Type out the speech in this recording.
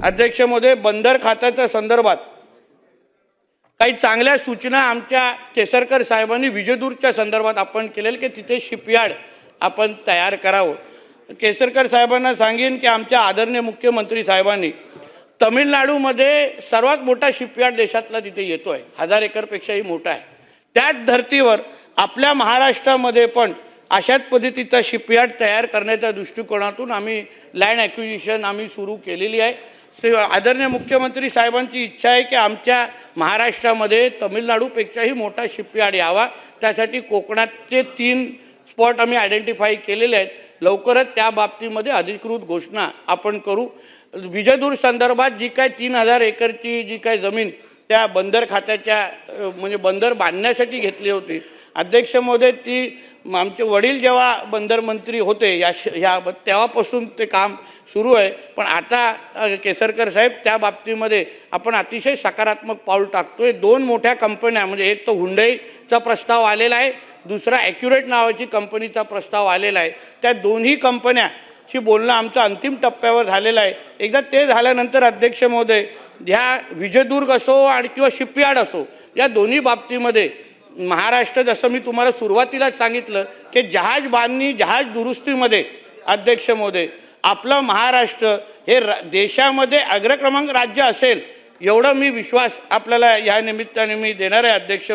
अध्यक्ष महोदय, बंदर खात्याच्या संदर्भात काही चांगल्या सूचना आमच्या केसरकर साहेबांनी विजयदुर्गच्या संदर्भात आपण केलेलं की तिथे शिपयार्ड आपण तयार करावं। केसरकर साहेबांना सांगेन की आमच्या आदरणीय मुख्यमंत्री साहेबांनी तमिळनाडूमध्ये सर्वात मोठा शिपयार्ड देशातला तिथे येतोय, 1000 एकरपेक्षाही मोठा आहे। त्याच धर्तीवर आपल्या महाराष्ट्रामध्ये पण अशाच पद्धतीचा शिपयार्ड तयार करण्याच्या दृष्टिकोनातून आम्ही लँड ॲक्विजिशन आम्ही सुरू केलेली आहे। आदरणीय मुख्यमंत्री साहेबांची इच्छा आहे की आमच्या महाराष्ट्रामध्ये तमिळनाडूपेक्षाही मोठा शिपयार्ड यावा। त्यासाठी कोकणातचे 3 स्पॉट आम्ही आयडेंटिफाय केलेले आहेत। लवकरच त्या बाबतीमध्ये अधिकृत घोषणा आपण करू। विजयदुर्ग संदर्भात जी काय 3000 एकरची जी काय जमीन त्या बंदर खात्याच्या म्हणजे बंदर बांधण्यासाठी घेतली होती, अध्यक्ष महोदय, ती आमचे वडील जेव्हा बंदर मंत्री होते या तेव्हापासून ते काम सुरू आहे। पण आता केसरकर साहेब त्या बाबतीमध्ये आपण अतिशय सकारात्मक पाऊल टाकतोय। 2 मोठ्या कंपन्या म्हणजे एक तो हुंडईचा प्रस्ताव आलेला आहे, दुसरा ॲक्युरेट नावाची कंपनीचा प्रस्ताव आलेला आहे। त्या दोन्ही कंपन्याची बोलणं आमचं अंतिम टप्प्यावर झालेलं आहे। एकदा ते झाल्यानंतर अध्यक्ष महोदय, ह्या विजयदुर्ग असो आणि किंवा शिपयार्ड असो, या दोन्ही बाबतीमध्ये महाराष्ट्र, जसं मी तुम्हाला सुरुवातीलाच सांगितलं की जहाज बांधणी जहाज दुरुस्तीमध्ये अध्यक्ष महोदय आपलं महाराष्ट्र हे देशामध्ये अग्रक्रमांक राज्य असेल एवढा मी विश्वास आपल्याला या निमित्ताने मी देणार आहे अध्यक्ष।